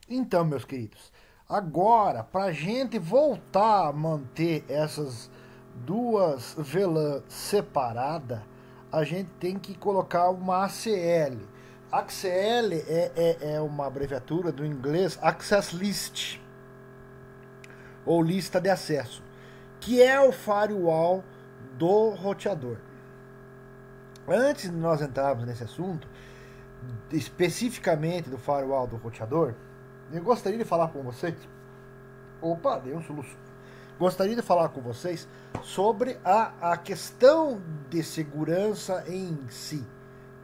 Então, meus queridos, agora, para a gente voltar a manter essas duas VLAN separadas, a gente tem que colocar uma ACL. ACL é uma abreviatura do inglês Access List, ou lista de acesso, que é o firewall do roteador. Antes de nós entrarmos nesse assunto, especificamente do firewall do roteador, eu gostaria de falar com vocês. Opa, deu um soluço. Gostaria de falar com vocês sobre a questão de segurança em si,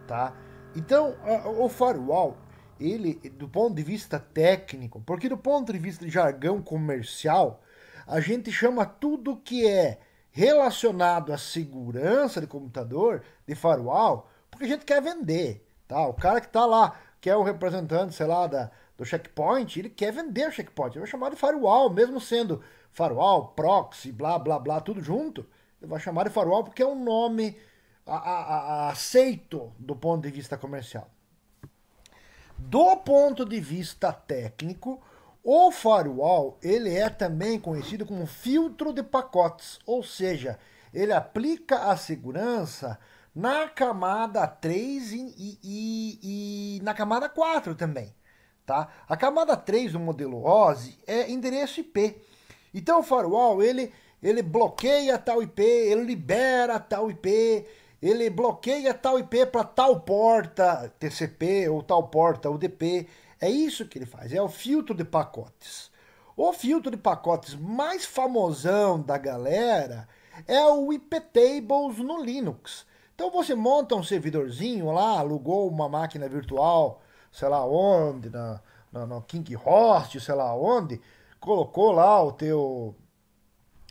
tá? Então, o firewall, ele, do ponto de vista técnico, porque do ponto de vista de jargão comercial, a gente chama tudo que é relacionado à segurança de computador de firewall, porque a gente quer vender, tá? O cara que está lá, que é o representante, sei lá, do checkpoint, ele quer vender o checkpoint. Ele vai chamar de firewall, mesmo sendo firewall, proxy, blá, blá, blá, tudo junto. Ele vai chamar de firewall porque é um nome aceito do ponto de vista comercial. Do ponto de vista técnico, o firewall ele é também conhecido como filtro de pacotes, ou seja, ele aplica a segurança na camada 3 e na camada 4 também. Tá? A camada 3 do modelo OSI é endereço IP. Então o firewall ele bloqueia tal IP, ele libera tal IP, ele bloqueia tal IP para tal porta TCP ou tal porta UDP. É isso que ele faz, é o filtro de pacotes. O filtro de pacotes mais famosão da galera é o iptables no Linux. Então você monta um servidorzinho lá, alugou uma máquina virtual, sei lá onde, no Kink Host, sei lá onde, colocou lá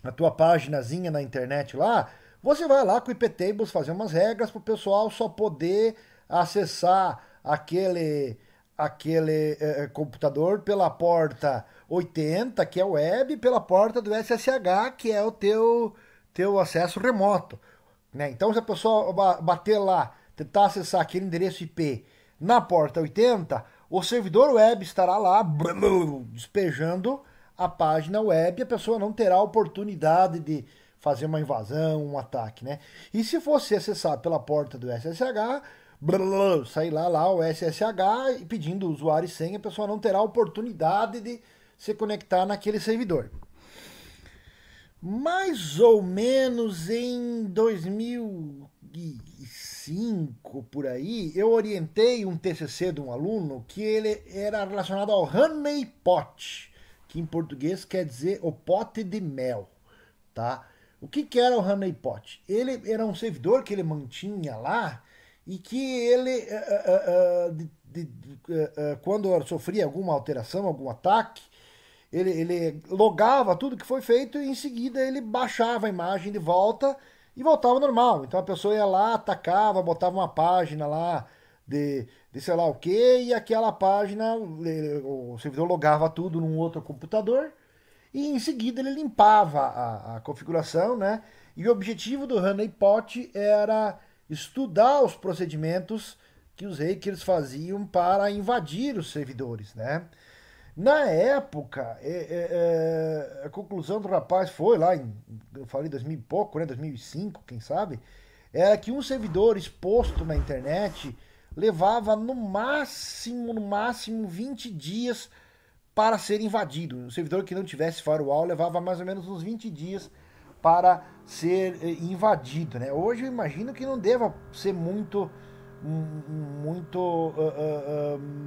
a tua paginazinha na internet lá, você vai lá com o iptables fazer umas regras para o pessoal só poder acessar aquele computador pela porta 80, que é o web, e pela porta do SSH, que é o teu acesso remoto. Né? Então, se a pessoa bater lá, tentar acessar aquele endereço IP na porta 80, o servidor web estará lá despejando a página web e a pessoa não terá oportunidade de fazer uma invasão, um ataque, né? E se fosse acessar pela porta do SSH, sair lá o SSH e pedindo usuário e senha, a pessoa não terá oportunidade de se conectar naquele servidor. Mais ou menos em 2005, por aí, eu orientei um TCC de um aluno que ele era relacionado ao honeypot, que em português quer dizer o pote de mel, tá? O que era o honeypot? Ele era um servidor que ele mantinha lá e que ele, quando sofria alguma alteração, algum ataque, ele logava tudo que foi feito e em seguida ele baixava a imagem de volta e voltava normal. Então a pessoa ia lá, atacava, botava uma página lá de sei lá o que, e aquela página, o servidor logava tudo num outro computador e em seguida ele limpava a configuração, né? E o objetivo do honeypot era estudar os procedimentos que os hackers faziam para invadir os servidores, né? Na época, a conclusão do rapaz foi lá eu falei 2000 e pouco, né, 2005, quem sabe, era que um servidor exposto na internet levava no máximo 20 dias para ser invadido. Um servidor que não tivesse firewall levava mais ou menos uns 20 dias para ser invadido, né? Hoje eu imagino que não deva ser muito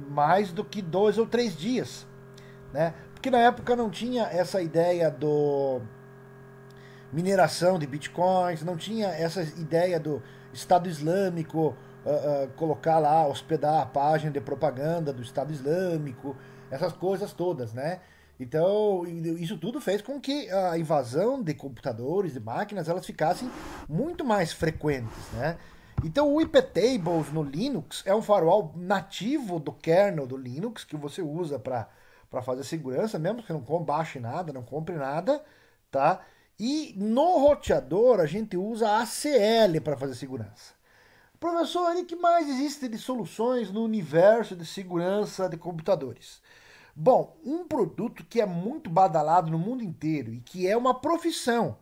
mais do que 2 ou 3 dias, né? Porque na época não tinha essa ideia do mineração de bitcoins, não tinha essa ideia do Estado Islâmico colocar lá, hospedar a página de propaganda do Estado Islâmico, essas coisas todas, né? Então, isso tudo fez com que a invasão de computadores, de máquinas, elas ficassem muito mais frequentes, né? Então, o iptables no Linux é um firewall nativo do kernel do Linux que você usa para fazer segurança, mesmo que não baixe nada, não compre nada, tá? E no roteador a gente usa a ACL para fazer segurança. Professor, o que mais existe de soluções no universo de segurança de computadores? Bom, um produto que é muito badalado no mundo inteiro e que é uma profissão,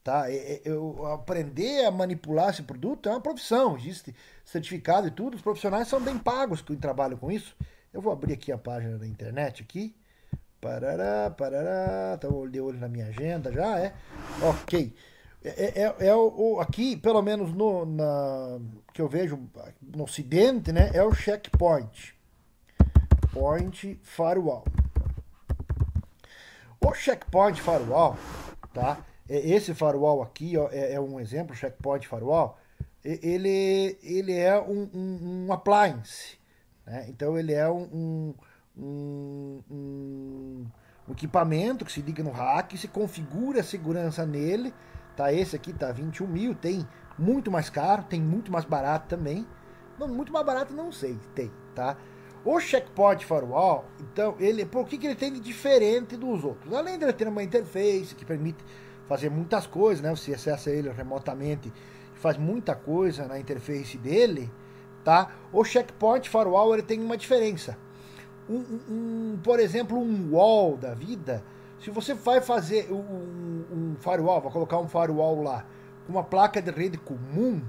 tá? Eu aprender a manipular esse produto é uma profissão, existe certificado e tudo, os profissionais são bem pagos que trabalham com isso. Eu vou abrir aqui a página da internet aqui. Parará, parará, tá de olho na minha agenda já, é? Ok. Aqui, pelo menos que eu vejo no ocidente, né? É o checkpoint. Point firewall. O checkpoint firewall, tá? Esse firewall aqui ó, é um exemplo, checkpoint firewall. Ele é um appliance, né? Então ele é um equipamento que se liga no rack, se configura a segurança nele, tá? Esse aqui tá 21 mil, tem muito mais caro, tem muito mais barato também. Não, muito mais barato não sei, tem, tá? O Checkpoint Firewall, então, por que ele tem de diferente dos outros? Além de ele ter uma interface que permite fazer muitas coisas, né? Você acessa ele remotamente e faz muita coisa na interface dele, tá? O Checkpoint Firewall ele tem uma diferença. Por exemplo, um wall da vida, se você vai fazer um firewall, vai colocar um firewall lá com uma placa de rede comum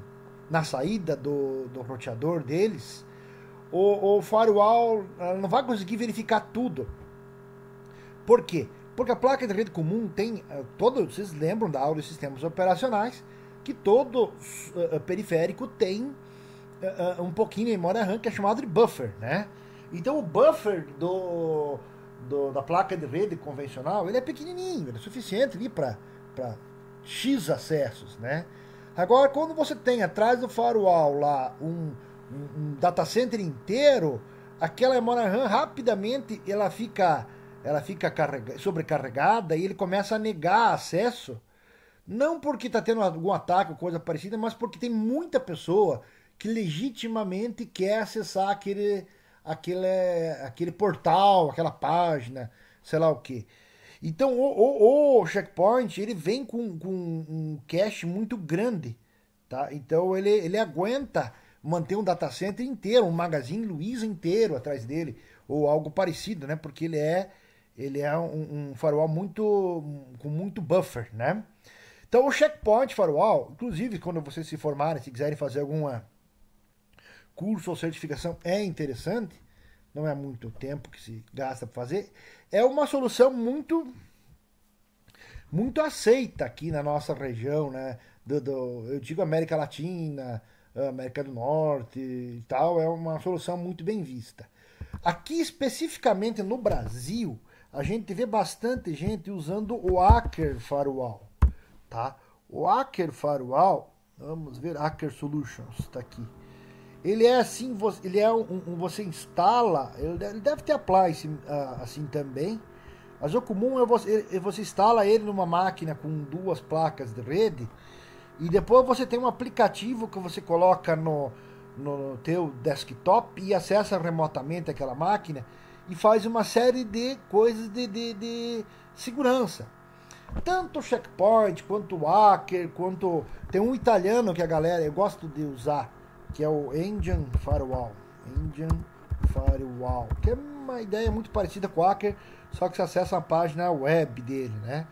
na saída do roteador deles, o firewall não vai conseguir verificar tudo. Por quê? Porque a placa de rede comum tem vocês lembram da aula de sistemas operacionais, que todo periférico tem um pouquinho de memória RAM que é chamado de buffer, né? Então o buffer da placa de rede convencional, ele é pequenininho, ele é suficiente ali para X acessos, né? Agora, quando você tem atrás do firewall lá um data center inteiro, aquela memória RAM rapidamente ela fica sobrecarregada e ele começa a negar acesso, não porque está tendo algum ataque ou coisa parecida, mas porque tem muita pessoa que legitimamente quer acessar aquele portal, aquela página, sei lá o que. Então o checkpoint ele vem com um cache muito grande, tá? Então ele aguenta manter um data center inteiro, um Magazine Luiza inteiro atrás dele ou algo parecido, né? Porque ele é um firewall com muito buffer, né? Então o checkpoint firewall, inclusive quando vocês se formarem, se quiserem fazer alguma curso ou certificação, é interessante, não é muito tempo que se gasta para fazer, é uma solução muito aceita aqui na nossa região, né? Eu digo América Latina, América do Norte e tal, é uma solução muito bem vista. Aqui especificamente no Brasil, a gente vê bastante gente usando o Aker Firewall, tá? O Aker Firewall, vamos ver, Aker Solutions, está aqui. Ele é assim, você instala, ele deve ter appliance assim também, mas o comum é você instala ele numa máquina com 2 placas de rede e depois você tem um aplicativo que você coloca no teu desktop e acessa remotamente aquela máquina e faz uma série de coisas de segurança. Tanto o Checkpoint, quanto o Aker, quanto... Tem um italiano que a galera, eu gosto de usar, que é o Engine Firewall. Engine Firewall, que é uma ideia muito parecida com o Aker, só que você acessa a página web dele, né?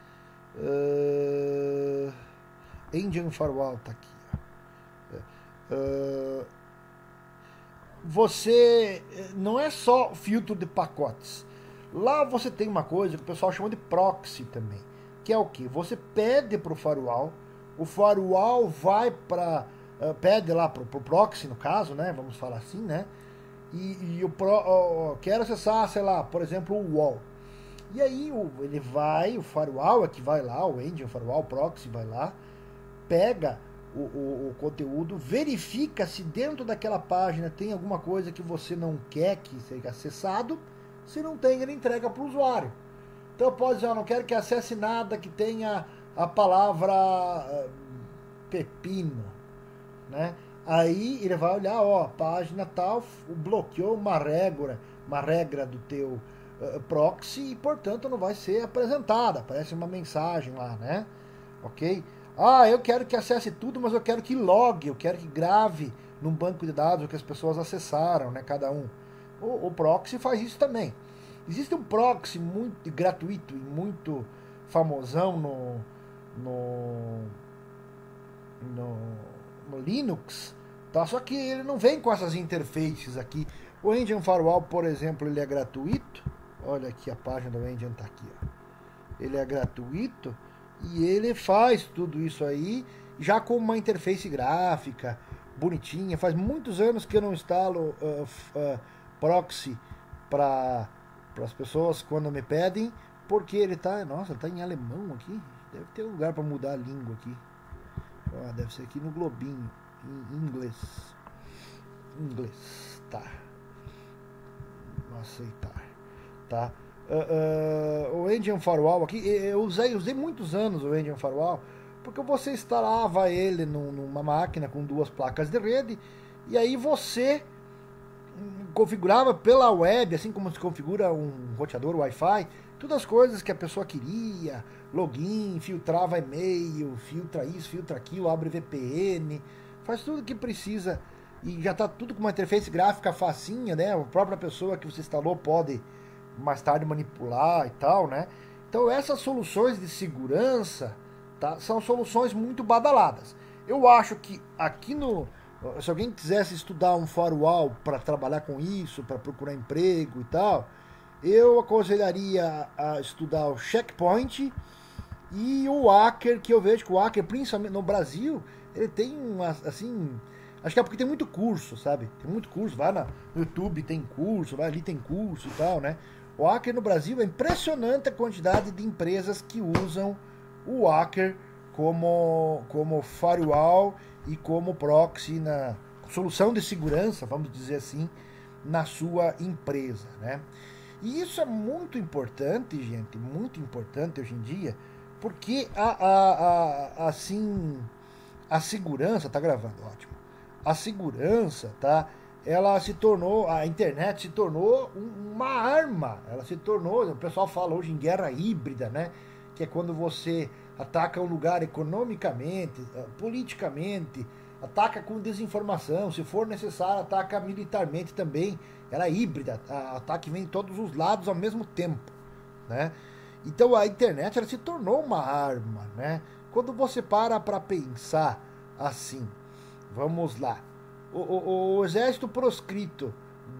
Engine Firewall tá aqui. Você não é só filtro de pacotes. Lá você tem uma coisa que o pessoal chama de proxy também, que é o que? Você pede para o firewall vai para pede lá para o proxy no caso, né? Vamos falar assim, né? E quero acessar, sei lá, por exemplo, o wall. E aí ele vai, o firewall é que vai lá, o engine firewall, o proxy vai lá, pega o conteúdo, verifica se dentro daquela página tem alguma coisa que você não quer que seja acessado. Se não tem, ele entrega para o usuário. Então pode dizer, eu não quero que acesse nada que tenha a palavra pepino, né? Aí ele vai olhar, ó, a página tal bloqueou uma regra do teu proxy e, portanto, não vai ser apresentada. Aparece uma mensagem lá, né? Ok? Ah, eu quero que acesse tudo, mas eu quero que logue, eu quero que grave num banco de dados o que as pessoas acessaram, né? Cada um. O proxy faz isso também. Existe um proxy muito gratuito e muito famosão no, no, no Linux, tá? Só que ele não vem com essas interfaces aqui. O Engine Firewall, por exemplo, ele é gratuito. Olha aqui, a página do Engine tá aqui, ó. Ele é gratuito e ele faz tudo isso aí já com uma interface gráfica bonitinha. Faz muitos anos que eu não instalo proxy para as pessoas quando me pedem, porque ele tá, nossa, tá em alemão aqui. Deve ter um lugar para mudar a língua aqui. Deve ser aqui no globinho, em inglês. Inglês, tá. Não aceitar, tá. O Engine Firewall aqui, eu usei muitos anos o Engine Firewall, porque você instalava ele numa máquina com 2 placas de rede, e aí você configurava pela web, assim como se configura um roteador Wi-Fi, todas as coisas que a pessoa queria, login, filtrava e-mail, filtra isso, filtra aquilo, abre VPN, faz tudo que precisa, e já está tudo com uma interface gráfica facinha, né? A própria pessoa que você instalou pode mais tarde manipular e tal, né? Então essas soluções de segurança, tá, são soluções muito badaladas. Eu acho que aqui se alguém quisesse estudar um firewall para trabalhar com isso, para procurar emprego e tal, eu aconselharia a estudar o Checkpoint e o Hacker, que eu vejo que o Hacker, principalmente no Brasil, ele tem assim, acho que é porque tem muito curso, sabe? Tem muito curso, vai no YouTube tem curso, vai ali tem curso e tal, né? O Hacker no Brasil é impressionante a quantidade de empresas que usam o Hacker como firewall e como proxy, na solução de segurança, vamos dizer assim, na sua empresa, né? E isso é muito importante, gente, muito importante hoje em dia, porque assim, a segurança, tá gravando, ótimo. A segurança, tá? A internet se tornou uma arma, ela se tornou, o pessoal fala hoje em guerra híbrida, né? Que é quando você ataca um lugar economicamente, politicamente, ataca com desinformação, se for necessário, ataca militarmente também. Ela é híbrida, o ataque vem de todos os lados ao mesmo tempo, né? Então a internet ela se tornou uma arma, né? Quando você para pensar assim, vamos lá, o exército proscrito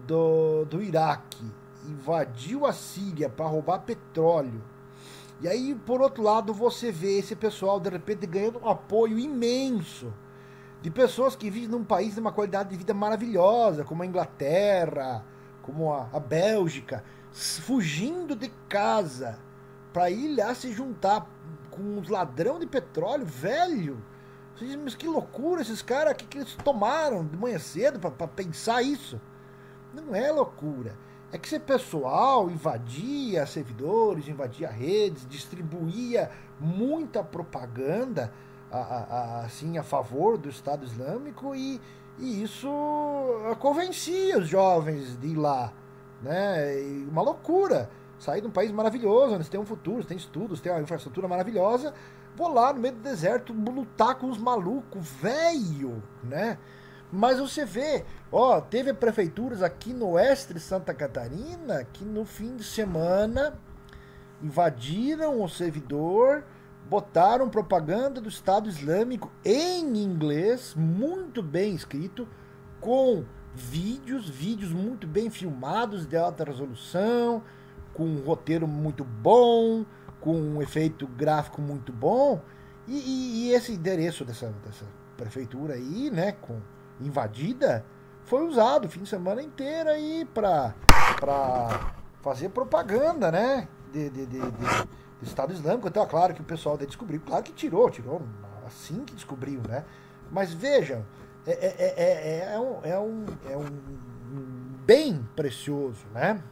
do Iraque invadiu a Síria para roubar petróleo. E aí, por outro lado, você vê esse pessoal, de repente, ganhando um apoio imenso de pessoas que vivem num país de uma qualidade de vida maravilhosa, como a Inglaterra, como a Bélgica, fugindo de casa para ir lá se juntar com os ladrão de petróleo, velho. Vocês dizem, mas que loucura esses caras, que eles tomaram de manhã cedo para pensar isso? Não é loucura. É que esse pessoal invadia servidores, invadia redes, distribuía muita propaganda assim, a favor do Estado Islâmico e isso convencia os jovens de ir lá, né? E uma loucura. Sair de um país maravilhoso, onde tem um futuro, tem estudos, tem uma infraestrutura maravilhosa, vou lá no meio do deserto lutar com os malucos, velho, né? Mas você vê, ó, teve prefeituras aqui no oeste de Santa Catarina que no fim de semana invadiram o servidor, botaram propaganda do Estado Islâmico em inglês, muito bem escrito, com vídeos muito bem filmados, de alta resolução, com um roteiro muito bom, com um efeito gráfico muito bom, e esse endereço dessa prefeitura aí, né, invadida, foi usado o fim de semana inteiro aí para fazer propaganda, né, do Estado Islâmico. Então, é claro que o pessoal descobriu, claro que tirou assim que descobriu, né, mas vejam, é um bem precioso, né.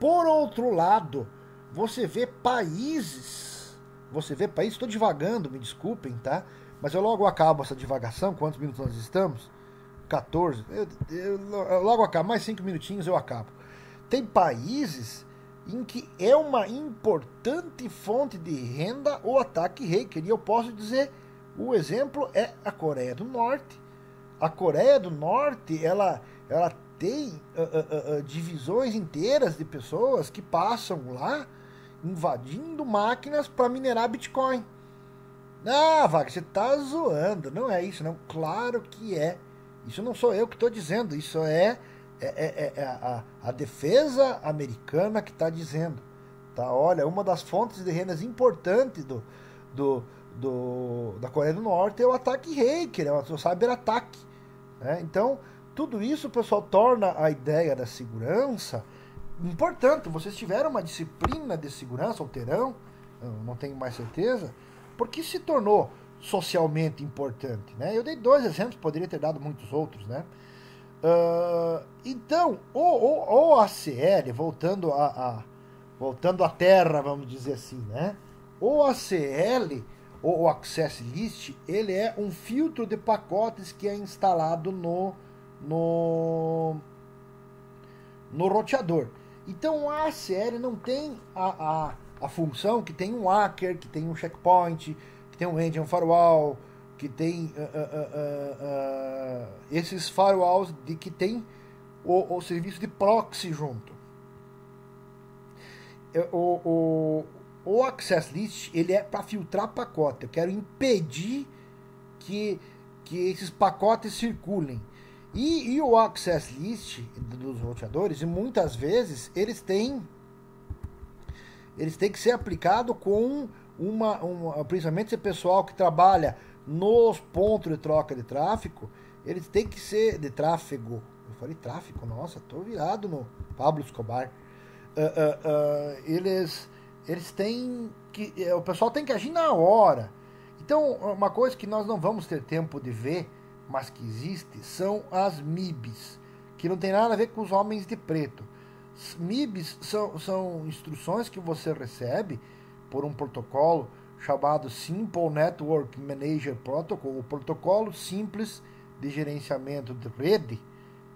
Por outro lado, você vê países, estou divagando, me desculpem, tá? Mas eu logo acabo essa divagação. Quantos minutos nós estamos? 14. Eu logo acabo, mais 5 minutinhos eu acabo. Tem países em que é uma importante fonte de renda o ataque hacker. E eu posso dizer, o exemplo é a Coreia do Norte. A Coreia do Norte, ela tem divisões inteiras de pessoas que passam lá invadindo máquinas para minerar Bitcoin. Ah, Wagner, você tá zoando. Não é isso, não. Claro que é. Isso não sou eu que estou dizendo. Isso a defesa americana que está dizendo. Tá? Olha, uma das fontes de rendas importantes da Coreia do Norte é o ataque hacker, é o cyberataque. Né? Então, tudo isso, pessoal, torna a ideia da segurança importante. Vocês tiveram uma disciplina de segurança, ou terão, eu não tenho mais certeza, porque se tornou socialmente importante. Né? Eu dei 2 exemplos, poderia ter dado muitos outros. Né? Então, o ACL, voltando à terra, vamos dizer assim, né? O ACL, o Access List, ele é um filtro de pacotes que é instalado no roteador. Então o ACL não tem a função que tem um hacker, que tem um checkpoint, que tem um engine firewall, que tem esses firewalls que tem o serviço de proxy junto. O Access List, ele é para filtrar pacote. Eu quero impedir que esses pacotes circulem. E o Access List dos roteadores, e muitas vezes, eles têm que ser aplicado com principalmente esse pessoal que trabalha nos pontos de troca de tráfego, eles têm que ser de tráfego. Eu falei tráfego, nossa, tô virado no Pablo Escobar. Eles têm que, o pessoal tem que agir na hora. Então, uma coisa que nós não vamos ter tempo de ver, mas que existe, são as MIBs, que não tem nada a ver com os homens de preto. MIBs são instruções que você recebe por um protocolo chamado Simple Network Manager Protocol, o protocolo simples de gerenciamento de rede,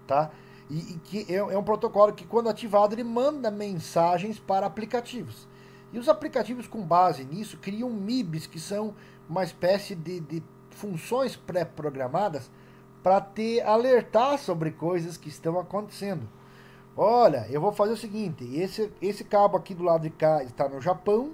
tá? E que é um protocolo que, quando ativado, ele manda mensagens para aplicativos. E os aplicativos, com base nisso, criam MIBs, que são uma espécie de funções pré-programadas para alertar sobre coisas que estão acontecendo. Olha, eu vou fazer o seguinte, esse cabo aqui do lado de cá está no Japão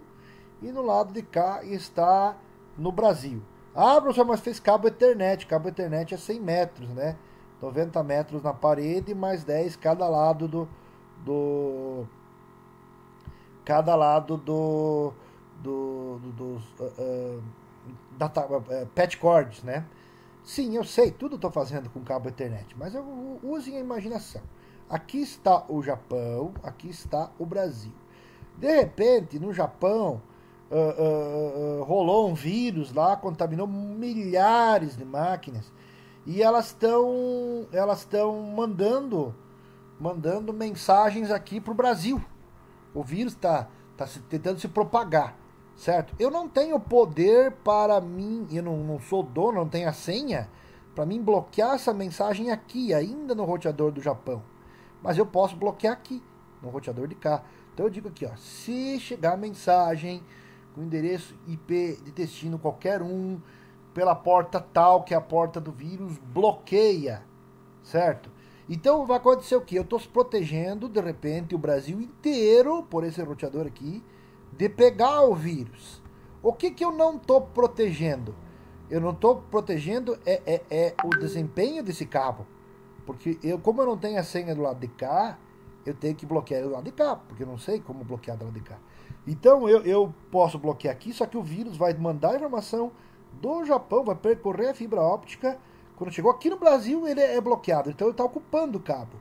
e no lado de cá está no Brasil. Ah, professor, mas fez cabo Ethernet. Cabo Ethernet é 100 metros, né? 90 metros na parede, mais 10 cada lado dos patch cords, né? Sim, eu sei, tudo estou fazendo com cabo Ethernet, mas usem a imaginação. Aqui está o Japão, aqui está o Brasil. De repente, no Japão, rolou um vírus lá, contaminou milhares de máquinas, e elas estão mandando mensagens aqui para o Brasil. O vírus está tentando se propagar, certo? Eu não tenho poder para mim, eu não sou dono, não tenho a senha para mim bloquear essa mensagem aqui, ainda no roteador do Japão. Mas eu posso bloquear aqui, no roteador de cá. Então eu digo aqui, ó, se chegar mensagem com endereço IP de destino qualquer um, pela porta tal, que é a porta do vírus, bloqueia, certo? Então vai acontecer o que? Eu estou protegendo, de repente, o Brasil inteiro, por esse roteador aqui, de pegar o vírus. O que eu não estou protegendo? Eu não estou protegendo o desempenho desse cabo. Porque como eu não tenho a senha do lado de cá, eu tenho que bloquear do lado de cá, porque eu não sei como bloquear do lado de cá. Então eu posso bloquear aqui, só que o vírus vai mandar a informação do Japão, vai percorrer a fibra óptica. Quando chegou aqui no Brasil, ele é bloqueado. Então ele está ocupando o cabo.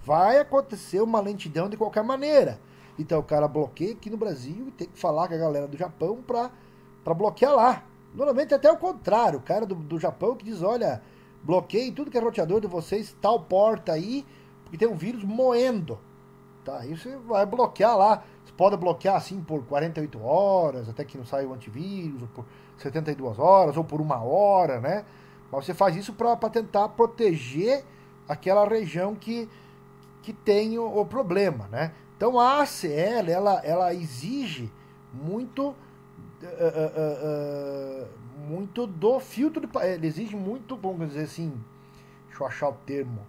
Vai acontecer uma lentidão de qualquer maneira. Então o cara bloqueia aqui no Brasil e tem que falar com a galera do Japão para bloquear lá. Normalmente até o contrário. O cara do Japão que diz, olha, bloqueie tudo que é roteador de vocês, tal porta aí, porque tem um vírus moendo. Tá, aí você vai bloquear lá. Você pode bloquear assim por 48 horas, até que não saia o antivírus, ou por 72 horas, ou por 1 hora, né? Mas você faz isso para tentar proteger aquela região que tem o problema, né? Então a ACL, ela exige muito muito do filtro ela exige muito, vamos dizer assim, deixa eu achar o termo,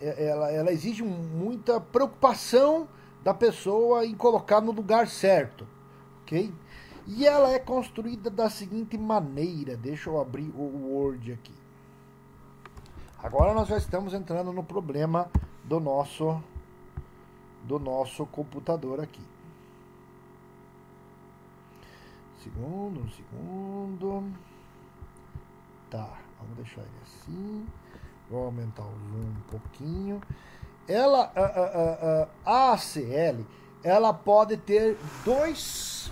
ela exige muita preocupação da pessoa em colocar no lugar certo, ok? E ela é construída da seguinte maneira, deixa eu abrir o Word aqui. Agora nós já estamos entrando no problema do nosso computador aqui. Um segundo. Tá, vamos deixar ele assim. Vou aumentar o zoom um pouquinho. A ACL, ela pode ter dois,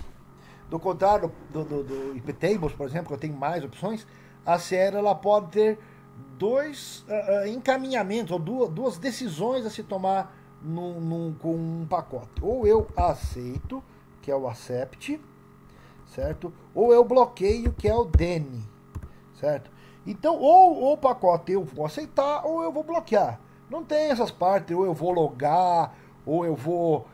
do contrário do iptables, por exemplo, que eu tenho mais opções, a ACL ela pode ter dois encaminhamentos, ou duas decisões a se tomar com um pacote. Ou eu aceito, que é o accept, certo? Ou eu bloqueio, que é o deny, certo? Então, ou o pacote eu vou aceitar, ou eu vou bloquear. Não tem essas partes, ou eu vou logar, ou eu vou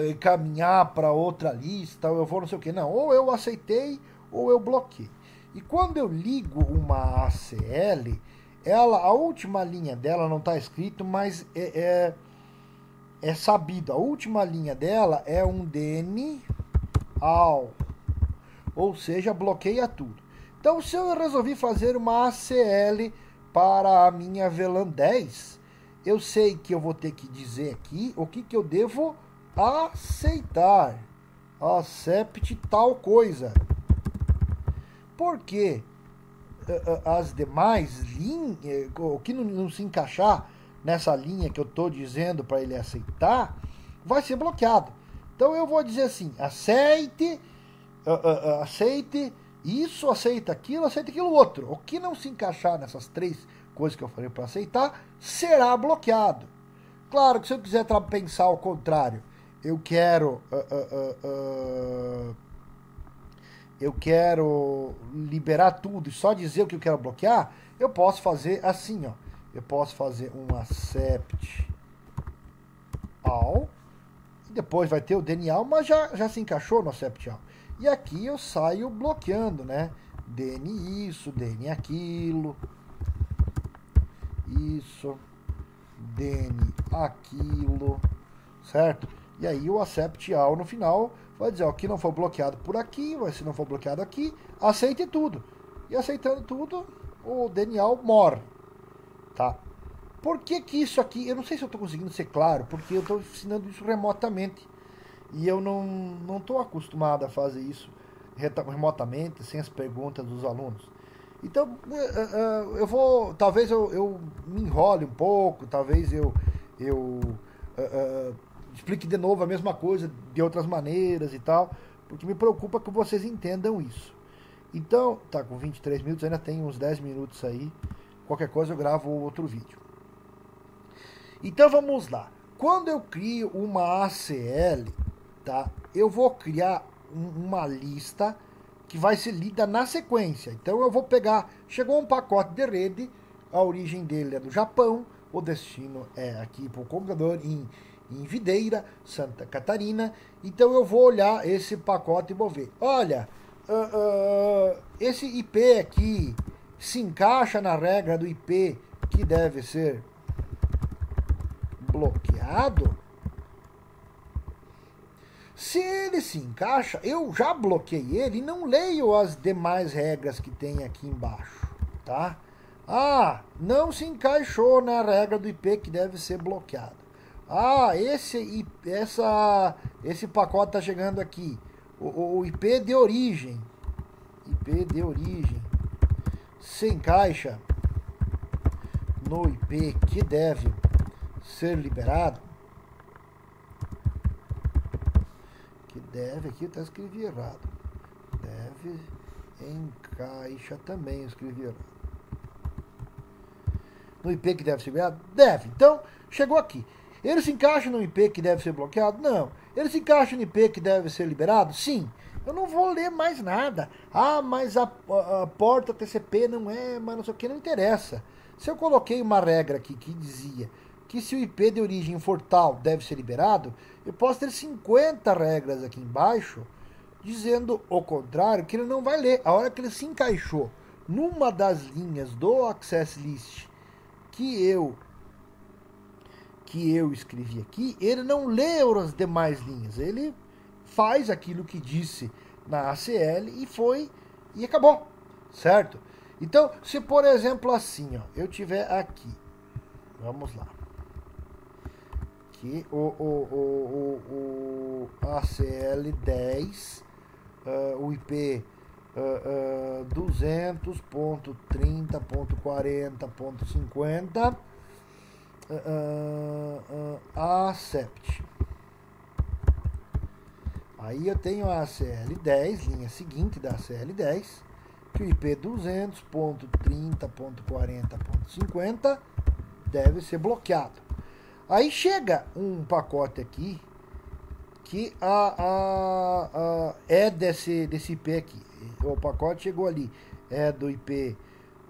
encaminhar para outra lista, ou eu vou não sei o que. Não, ou eu aceitei, ou eu bloqueei. E quando eu ligo uma ACL, a última linha dela não está escrito, mas é sabido. A última linha dela é um deny all, ou seja, bloqueia tudo. Então, se eu resolvi fazer uma ACL para a minha VLAN 10, eu sei que eu vou ter que dizer aqui o que eu devo aceitar. Accept tal coisa. Porque as demais linhas, o que não se encaixar nessa linha que eu estou dizendo para ele aceitar, vai ser bloqueado. Então eu vou dizer assim, aceite isso, aceita aquilo outro. O que não se encaixar nessas três coisas que eu falei para aceitar, será bloqueado. Claro que se eu quiser pensar ao contrário, eu quero liberar tudo e só dizer o que eu quero bloquear, eu posso fazer assim, ó. Eu posso fazer um accept all, e depois vai ter o deny all, mas já se encaixou no accept all. E aqui eu saio bloqueando, né? Deny isso, deny aquilo, isso, deny aquilo, certo? E aí o accept all no final vai dizer, ó, que não for bloqueado por aqui, se não for bloqueado aqui, aceite tudo. E aceitando tudo, o deny all morre, tá? Por que isso aqui, eu não sei se eu estou conseguindo ser claro, porque eu estou ensinando isso remotamente. E eu não estou acostumado a fazer isso remotamente, sem as perguntas dos alunos. Então, talvez eu me enrole um pouco, talvez eu explique de novo a mesma coisa de outras maneiras e tal, porque me preocupa que vocês entendam isso. Então, tá com 23 minutos, ainda tem uns 10 minutos aí. Qualquer coisa eu gravo outro vídeo. Então vamos lá. Quando eu crio uma ACL, tá? Eu vou criar uma lista que vai ser lida na sequência. Então eu vou pegar, chegou um pacote de rede, a origem dele é do Japão, o destino é aqui para o computador em Videira, Santa Catarina. Então eu vou olhar esse pacote e vou ver. Olha, esse IP aqui se encaixa na regra do IP que deve ser bloqueado. Se ele se encaixa, eu já bloqueei ele e não leio as demais regras que tem aqui embaixo, tá? Ah, não se encaixou na regra do IP que deve ser bloqueado. Ah, esse pacote está chegando aqui. O IP de origem. IP de origem. Se encaixa no IP que deve ser liberado. Que deve, aqui eu escrevi errado. Deve, encaixa também, eu escrevi errado. No IP que deve ser liberado? Deve. Então, chegou aqui. Ele se encaixa no IP que deve ser bloqueado? Não. Ele se encaixa no IP que deve ser liberado? Sim. Eu não vou ler mais nada. Ah, mas a porta TCP não é, mas não sei o que, não interessa. Se eu coloquei uma regra aqui que dizia que se o IP de origem for tal, deve ser liberado, eu posso ter 50 regras aqui embaixo dizendo o contrário, que ele não vai ler. A hora que ele se encaixou numa das linhas do Access List que eu que eu escrevi aqui, ele não lê as demais linhas, ele faz aquilo que disse na ACL e acabou, certo? Então, se por exemplo assim, ó, eu tiver aqui, vamos lá, que o ACL 10, o IP 200.30.40.50, accept. Aí eu tenho a ACL 10, linha seguinte da ACL 10, que o IP 200.30.40.50 deve ser bloqueado. Aí chega um pacote aqui que é desse IP aqui. O pacote chegou ali, é do IP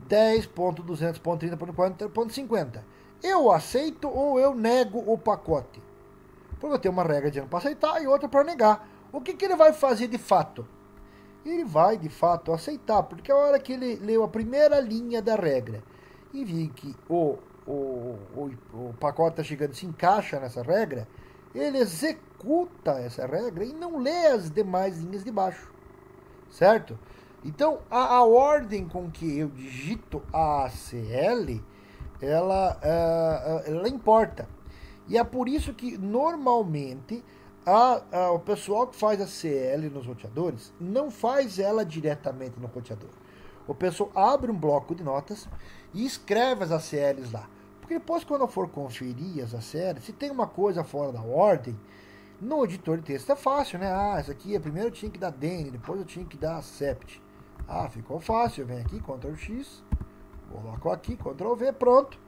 10.200.30.40.50. Eu aceito ou eu nego o pacote? Porque eu tenho uma regra dizendo para aceitar e outra para negar. O que ele vai fazer de fato? Ele vai de fato aceitar, porque a hora que ele leu a primeira linha da regra e viu que o pacote está chegando, se encaixa nessa regra, ele executa essa regra e não lê as demais linhas de baixo, certo? Então, a ordem com que eu digito a ACL, ela importa. E é por isso que, normalmente, o pessoal que faz a CL nos roteadores não faz ela diretamente no roteador. O pessoal abre um bloco de notas e escreve as ACLs lá. Porque depois, quando eu for conferir as ACLs, se tem uma coisa fora da ordem, no editor de texto é fácil, né? Ah, essa aqui, primeiro eu tinha que dar DEN, depois eu tinha que dar accept. Ah, ficou fácil. Eu venho aqui, Ctrl X, coloco aqui, Ctrl V, pronto.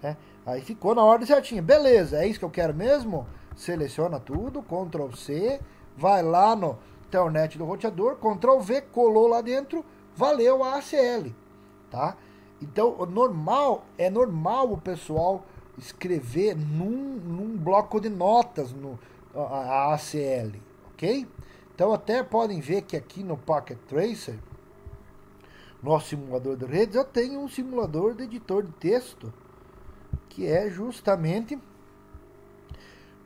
Né? Aí ficou na ordem certinha. Beleza, é isso que eu quero mesmo? Seleciona tudo, Ctrl C, vai lá no telnet do roteador, Ctrl V, colou lá dentro, valeu a ACL, tá? Então, é normal o pessoal escrever num bloco de notas a ACL, ok? Então, até podem ver que aqui no Packet Tracer, nosso simulador de redes, eu tenho um simulador de editor de texto, que é justamente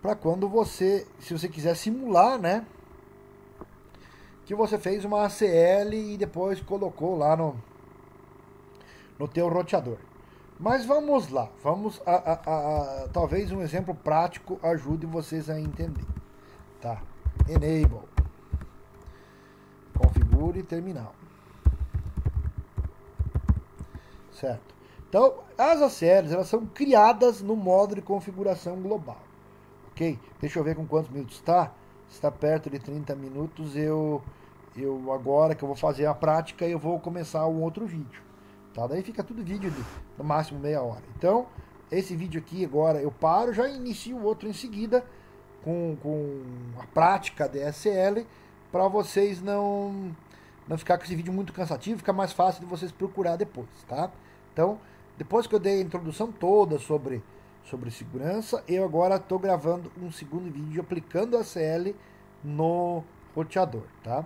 para quando se você quiser simular, né, que você fez uma ACL e depois colocou lá no teu roteador. Mas vamos lá, talvez um exemplo prático ajude vocês a entender, tá? Enable, configure terminal, certo? Então, as ACLs, elas são criadas no modo de configuração global, ok? Deixa eu ver com quantos minutos está. Está perto de 30 minutos. Eu agora que eu vou fazer a prática, eu vou começar um outro vídeo, tá? Daí fica tudo vídeo de no máximo meia hora. Então, esse vídeo aqui agora eu paro, já inicio o outro em seguida com a prática da ACL, para vocês não ficar com esse vídeo muito cansativo, fica mais fácil de vocês procurar depois, tá? Então, depois que eu dei a introdução toda sobre segurança, eu agora estou gravando um segundo vídeo aplicando a ACL no roteador, tá?